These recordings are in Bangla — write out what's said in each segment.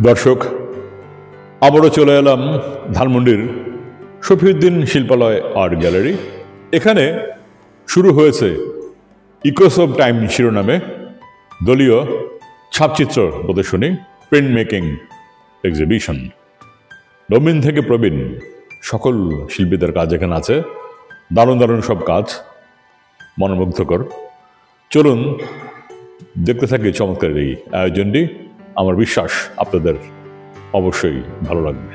দর্শক, আবারও চলে এলাম ধানমন্ডির শফিউদ্দিন শিল্পালয় আর্ট গ্যালারি। এখানে শুরু হয়েছে ইকোস অব টাইম শিরোনামে দলীয় ছাপচিত্র প্রদর্শনী, প্রিন্ট মেকিং এক্সিবিশন। নবীন থেকে প্রবীণ সকল শিল্পীদের কাজ এখানে আছে। দারুণ দারুণ সব কাজ, মনোমুগ্ধকর। চলুন দেখতে থাকি চমৎকার এই আয়োজনটি। আমার বিশ্বাস আপনাদের অবশ্যই ভালো লাগবে।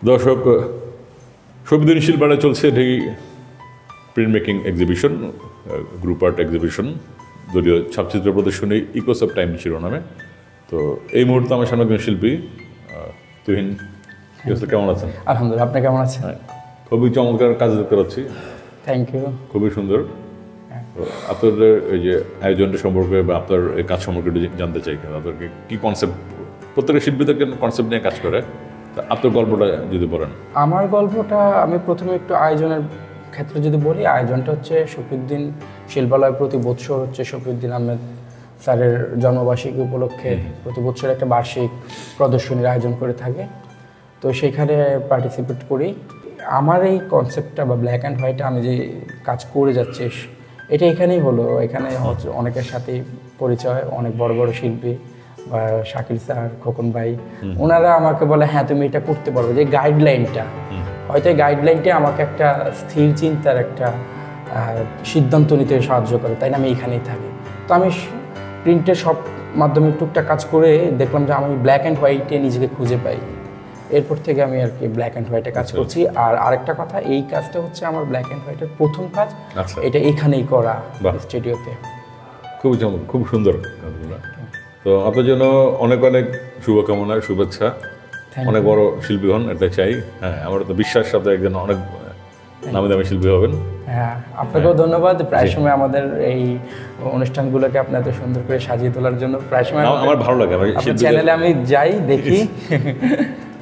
দর্শক, শফিউদ্দিন শিল্পালয়ে চলছে এটি print making exhibition, group art exhibition, দলীয় ছাপচিত্র প্রদর্শনী ইকোস অব টাইম শিরোনামে। তো এই মুহূর্তে আমার সামনে একজন শিল্পী তুহিন। কেমন আছেন? আলহামদুলিল্লাহ, আপনি কেমন আছেন? খুবই চমৎকার কাজ দেখতে পাচ্ছি। Thank you. খুবই সুন্দর। আপনার এই যে আয়োজনটা সম্পর্কে বা আপনার এই কাজ সম্পর্কে জানতে চাই, আপনাদেরকে কি কনসেপ্ট, প্রত্যেকের শিল্পীদের কনসেপ্ট নিয়ে কাজ করে, আপনার গল্পটা যদি বলেন। আমার গল্পটা আমি প্রথমে একটু আয়োজনের ক্ষেত্রে যদি বলি, আয়োজনটা হচ্ছে শফিউদ্দিন শিল্পালয় প্রতি বৎসর হচ্ছে শফিউদ্দিন আহমেদ স্যারের জন্মবার্ষিকী উপলক্ষে প্রতি বছর একটা বার্ষিক প্রদর্শনীর আয়োজন করে থাকে। তো সেখানে পার্টিসিপেট করি। আমার এই কনসেপ্টটা বা ব্ল্যাক অ্যান্ড হোয়াইটে আমি যে কাজ করে যাচ্ছি এটা এখানেই হলো। এখানে হচ্ছে অনেকের সাথে পরিচয়, অনেক বড় বড় শিল্পী বা শাকিল স্যার, খোকন ভাই, ওনারা আমাকে বলে হ্যাঁ তুমি এটা করতে পারবে। যে গাইডলাইনটা, হয়তো এই গাইডলাইনটা আমাকে একটা স্থির চিন্তার একটা সিদ্ধান্ত নিতে সাহায্য করে, তাই না আমি এখানেই থাকি। তো আমি প্রিন্টের সব মাধ্যমে টুকটাক কাজ করে দেখলাম যে আমি ব্ল্যাক অ্যান্ড হোয়াইটে নিজেকে খুঁজে পাই। এরপর থেকে আমি আর কি ব্ল্যাক অ্যান্ড হোয়াইটে কাজ করছি। আর আরেকটা কথা, এই কাজটা হচ্ছে আমার ব্ল্যাক অ্যান্ড হোয়াইটের প্রথম কাজ। এটা এখানেই করা স্টুডিওতে। খুব সুন্দর। তো আপনার জন্য অনেক অনেক শুভকামনা, শুভেচ্ছা। অনেক বড় শিল্পী হন, এটা চাই। হ্যাঁ, আমার তো বিশ্বাস আপনি একজন অনেক নামি দামি শিল্পী হবেন। হ্যাঁ, আপনাকেও ধন্যবাদ। প্রায় সময় আমাদের এই অনুষ্ঠানগুলোকে আপনি এত সুন্দর করে সাজিয়ে তোলার জন্য প্রায় সময় আমার ভালো লাগে। চ্যানেলে আমি যাই, দেখি।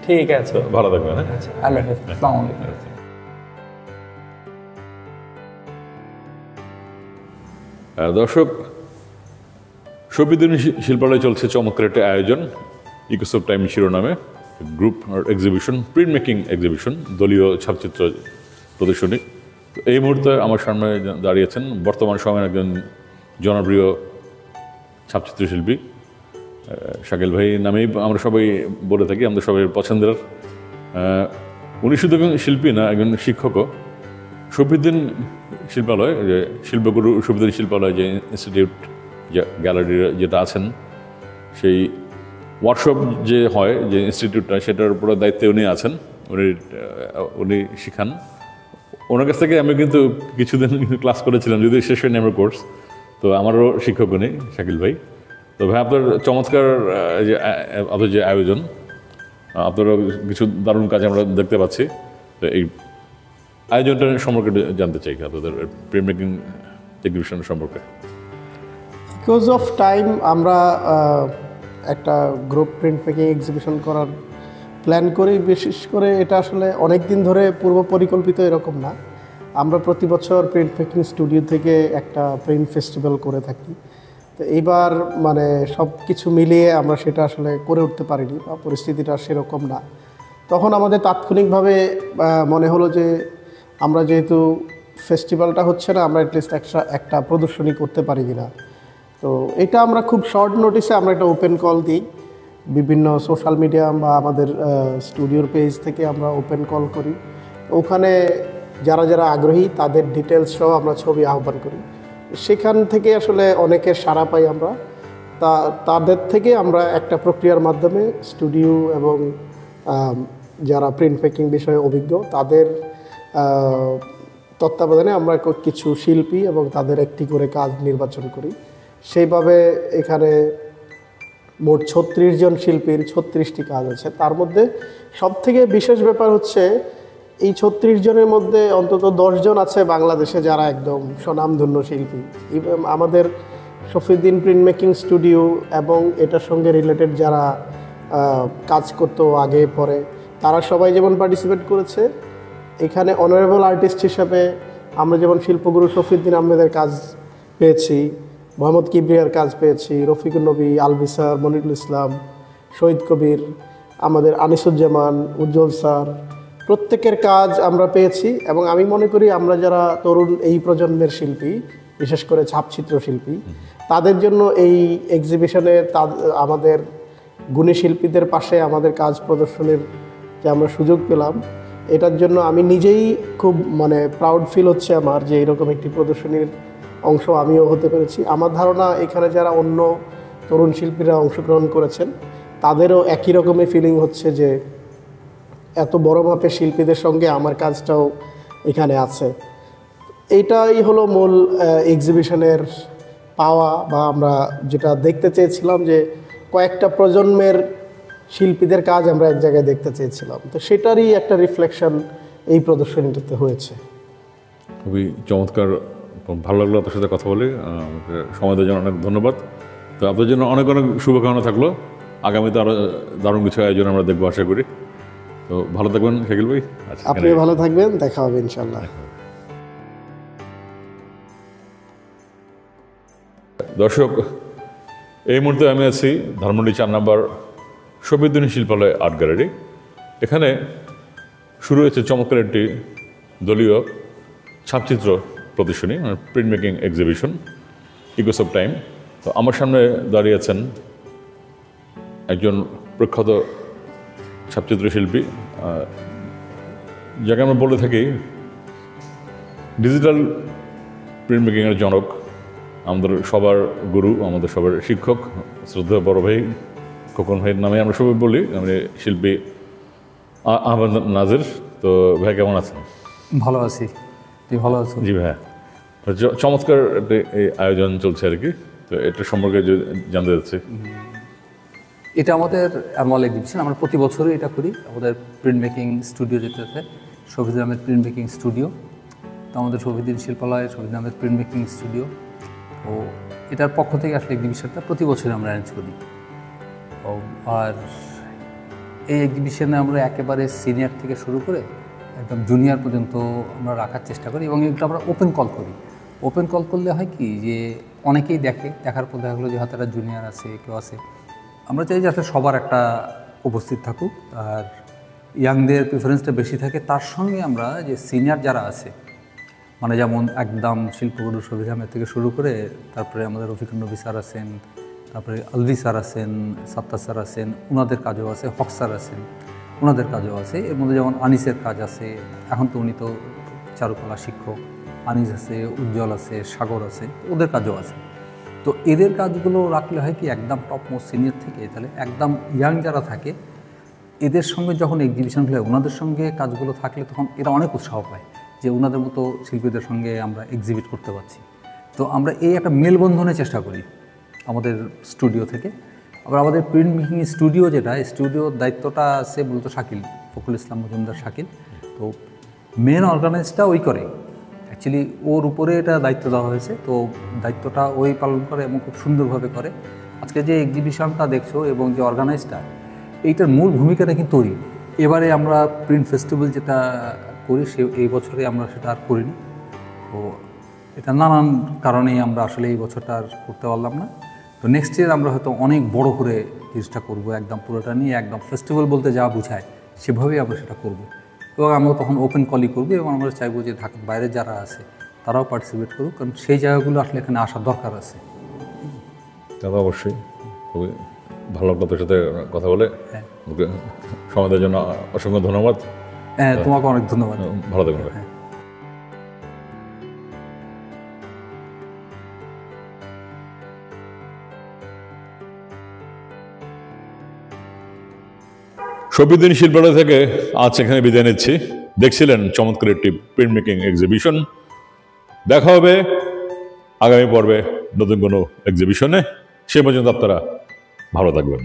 ঠিক আছে, ভালো থাকবেন। আল্লাহ হাফেজ। আসসালামু আলাইকুম। দর্শক, শফিউদ্দিন শিল্পালয়ে চলছে চমৎকার একটা আয়োজন, ইকোস অব টাইম শিরোনামে group exhibition, print making exhibition, দলীয় ছাপচিত্র প্রদর্শনী। তো এই মুহূর্তে আমার সামনে দাঁড়িয়েছেন বর্তমান সময়ের একজন জনপ্রিয় ছাপচিত্র শিল্পী শাকিল ভাই নামেই আমরা সবাই বলে থাকি, আমাদের সবাই পছন্দের। উনি শুধু একজন শিল্পী না, একজন শিক্ষকও। শফিউদ্দিন শিল্পালয়, যে শিল্পগুরু শফিউদ্দিন শিল্পালয় যে ইনস্টিটিউট যে গ্যালারি যেটা আছেন, সেই ওয়ার্কশপ যে হয় যে ইনস্টিটিউটটা, সেটার উপরে দায়িত্বে উনি আছেন, উনি শিখান। ওনার কাছ থেকে আমি কিন্তু কিছুদিন ক্লাস করেছিলাম, যদি শেষ হয়নি আমার কোর্স। তো আমারও শিক্ষক উনি, শাকিল ভাই। তো ভাই আপনার চমৎকার যে আপনার যে আয়োজন, আপনারও কিছু দারুণ কাজ আমরা দেখতে পাচ্ছি। তো এই আয়োজনটা সম্পর্কে জানতে চাই, আপনাদের প্রিন্ট মেকিং এক্সিবিশন সম্পর্কে। বিকজ অফ টাইম আমরা একটা গ্রুপ প্রিন্ট মেকিং এক্সিবিশন করার প্ল্যান করি। বিশেষ করে এটা আসলে অনেক দিন ধরে পূর্ব পরিকল্পিত এরকম না। আমরা প্রতি বছর প্রিন্ট মেকিং স্টুডিও থেকে একটা প্রিন্ট ফেস্টিভ্যাল করে থাকি। তো এইবার মানে সব কিছু মিলিয়ে আমরা সেটা আসলে করে উঠতে পারিনি, বা পরিস্থিতিটা সেরকম না। তখন আমাদের তাৎক্ষণিকভাবে মনে হলো যে আমরা যেহেতু ফেস্টিভ্যালটা হচ্ছে না, আমরা অ্যাটলিস্ট একটা প্রদর্শনী করতে পারি কিনা। তো এটা আমরা খুব শর্ট নোটিসে আমরা একটা ওপেন কল দিই, বিভিন্ন সোশ্যাল মিডিয়া বা আমাদের স্টুডিওর পেজ থেকে আমরা ওপেন কল করি। ওখানে যারা যারা আগ্রহী তাদের ডিটেলস সহ আমরা ছবি আহ্বান করি। সেখান থেকে আসলে অনেকের সাড়া পাই আমরা। তাদের থেকে আমরা একটা প্রক্রিয়ার মাধ্যমে স্টুডিও এবং যারা প্রিন্ট মেকিং বিষয়ে অভিজ্ঞ তাদের তত্ত্বাবধানে আমরা কিছু শিল্পী এবং তাদের একটি করে কাজ নির্বাচন করি। সেইভাবে এখানে মোট 36 জন শিল্পীর 36টি কাজ আছে। তার মধ্যে সবথেকে বিশেষ ব্যাপার হচ্ছে এই 36 জনের মধ্যে অন্তত 10 জন আছে বাংলাদেশে যারা একদম স্বনামধন্য শিল্পী। আমাদের শফিউদ্দিন প্রিন্ট মেকিং স্টুডিও এবং এটার সঙ্গে রিলেটেড যারা কাজ করতো আগে পরে, তারা সবাই যেমন পার্টিসিপেট করেছে। এখানে অনারেবল আর্টিস্ট হিসাবে আমরা যেমন শিল্পগুরু শফিউদ্দিন আহমেদের কাজ পেয়েছি, মোহাম্মদ কিবরিয়ার কাজ পেয়েছি, রফিকুল নবী, আলবিসার, মনিরুল ইসলাম, শহীদ কবির, আমাদের আনিসুজ্জামান, উজ্জ্বল স্যার, প্রত্যেকের কাজ আমরা পেয়েছি। এবং আমি মনে করি আমরা যারা তরুণ এই প্রজন্মের শিল্পী, বিশেষ করে ছাপচিত্র শিল্পী, তাদের জন্য এই এক্সিবিশনে আমাদের গুণী শিল্পীদের পাশে আমাদের কাজ প্রদর্শনের যে আমরা সুযোগ পেলাম, এটার জন্য আমি নিজেই খুব মানে প্রাউড ফিল হচ্ছে আমার যে এরকম একটি প্রদর্শনীর অংশ আমিও হতে পেরেছি। আমার ধারণা এখানে যারা অন্য তরুণ শিল্পীরা অংশগ্রহণ করেছেন তাদেরও একই রকমের ফিলিং হচ্ছে যে এত বড় মাপের শিল্পীদের সঙ্গে আমার কাজটাও এখানে আছে। এইটাই হলো মূল এক্সিবিশনের পাওয়া, বা আমরা যেটা দেখতে চেয়েছিলাম যে কয়েকটা প্রজন্মের শিল্পীদের কাজ আমরা এক জায়গায় দেখতে চেয়েছিলাম। তো সেটারই একটা রিফ্লেকশন এই প্রদর্শনীটাতে হয়েছে। খুবই চমৎকার, ভালো লাগলো আপনার সাথে কথা বলে। সময় দেওয়ার জন্য অনেক ধন্যবাদ। তো আপনার জন্য অনেক অনেক শুভকামনা থাকলো। আগামীতে আরও দারুণ কিছু আয়োজন আমরা দেখবো আশা করি। তো ভালো থাকবেন শাকিল ভাই। আপনিও ভালো থাকবেন, দেখা হবে ইনশাল্লাহ। দর্শক, এই মুহূর্তে আমি আছি ধানমন্ডি 4 নম্বর শফিউদ্দিন শিল্পালয় আর্ট গ্যালারি। এখানে শুরু হয়েছে চমৎকার একটি দলীয় ছাপচিত্র প্রদর্শনী, মানে print making exhibition, echoes of time. তো আমার সামনে দাঁড়িয়ে আছেন একজন প্রখ্যাত ছাপচিত্র শিল্পী, যাকে আমরা বলে থাকি ডিজিটাল প্রিন্ট মেকিংয়ের জনক, আমাদের সবার গুরু, আমাদের সবার শিক্ষক, শ্রদ্ধেয় বড় ভাই খোকন ভাইয়ের নামে আমরা সবাই বলি, মানে শিল্পী আহমেদ নাজির। তো ভাই কেমন আছেন? ভালো আছি, তুই ভালো আছো? জি ভাইয়া, চমৎকার একটা এই আয়োজন চলছে আর কি। তো এটা সম্পর্কে জানতে চাচ্ছি। এটা আমাদের অ্যানুয়াল এক্সিবিশন, আমরা প্রতি বছরই এটা করি। আমাদের প্রিন্ট মেকিং স্টুডিও যেতে আছে, Shafiuddin Ahmed print making studio. তো আমাদের Shafiuddin Shilpalaya, Shafiuddin Ahmed print making studio, তো এটার পক্ষ থেকে আসলে এক্সিবিশনটা প্রতি বছরই আমরা অ্যারেঞ্জ করি। আর এই এক্সিবিশনে আমরা একেবারে সিনিয়র থেকে শুরু করে একদম জুনিয়র পর্যন্ত আমরা রাখার চেষ্টা করি, এবং এগুলো আমরা ওপেন কল করি। ওপেন কল করলে হয় কি যে অনেকেই দেখার পর দেখা গেলো যে হয়তো একটা জুনিয়র আছে, কেউ আছে। আমরা চাই যাতে সবার একটা উপস্থিত থাকুক, আর ইয়াংদের প্রিফারেন্সটা বেশি থাকে। তার সঙ্গে আমরা যে সিনিয়র যারা আছে, মানে যেমন একদম শিল্পগুরু শফিউদ্দিন আহমেদ থেকে শুরু করে, তারপরে আমাদের রফিকুল নবী স্যার আছেন, তারপরে আলভি স্যার আছেন, সাত্তার স্যার আছেন, ওনাদের কাজও আছে, হক স্যার আছেন, ওনাদের কাজও আছে। এর মধ্যে যেমন আনিসের কাজ আছে, এখন তো উনি তো চারুকলা শিক্ষক, আনিস আছে, উজ্জ্বল আছে, সাগর আছে, ওদের কাজও আছে। তো এদের কাজগুলো রাখলে হয় কি একদম টপ মোস্ট সিনিয়র থেকে তাহলে একদম ইয়াং যারা থাকে এদের সঙ্গে যখন এক্সিবিশনগুলো হয় ওনাদের সঙ্গে কাজগুলো থাকলে তখন এরা অনেক উৎসাহ পায় যে ওনাদের মতো শিল্পীদের সঙ্গে আমরা এক্সিবিট করতে পারছি। তো আমরা এই একটা মেলবন্ধনের চেষ্টা করি আমাদের স্টুডিও থেকে। আবার আমাদের প্রিন্ট মেকিং স্টুডিও যেটা, স্টুডিওর দায়িত্বটা আছে মূলত শাকিল, ফখরুল ইসলাম মজুমদার শাকিল। তো মেন অর্গানাইজটা ওই করে, অ্যাকচুয়ালি ওর উপরে এটা দায়িত্ব দেওয়া হয়েছে। তো দায়িত্বটা ওই পালন করে এবং খুব সুন্দরভাবে করে। আজকে যে এক্সিবিশনটা দেখছো এবং যে অর্গানাইজটা, এইটার মূল ভূমিকাটা কিন্তু ওই। এবারে আমরা প্রিন্ট ফেস্টিভ্যাল যেটা করি এই বছরে আমরা সেটা আর করিনি। তো এটা নানান কারণেই আমরা আসলে এই বছরটা আর করতে পারলাম না। তো নেক্সট ইয়ার আমরা হয়তো অনেক বড় করে জিনিসটা করব, একদম পুরোটা নিয়ে একদম ফেস্টিভ্যাল বলতে যা বোঝায় সেভাবেই আমরা সেটা করব। এবং আমরা তখন ওপেন কলই করবো এবং আমরা চাইবো যে ঢাকার বাইরে যারা আছে তারাও পার্টিসিপেট করুক, কারণ সেই জায়গাগুলো আসলে এখানে আসার দরকার আছে। তা তো অবশ্যই, খুবই ভালো লাগলো তোর সাথে কথা বলে। সময় দেওয়ার জন্য অসংখ্য ধন্যবাদ। হ্যাঁ, তোমাকে অনেক ধন্যবাদ। ভালো থাকবেন। শফিউদ্দিন শিল্পালয় থেকে আজ এখানে বিদায় নিচ্ছি। দেখছিলেন চমৎকার একটি প্রিন্ট মেকিং এক্সিবিশন। দেখা হবে আগামী পর্বে নতুন কোনো এক্সিবিশনে। সে পর্যন্ত আপনারা ভালো থাকবেন।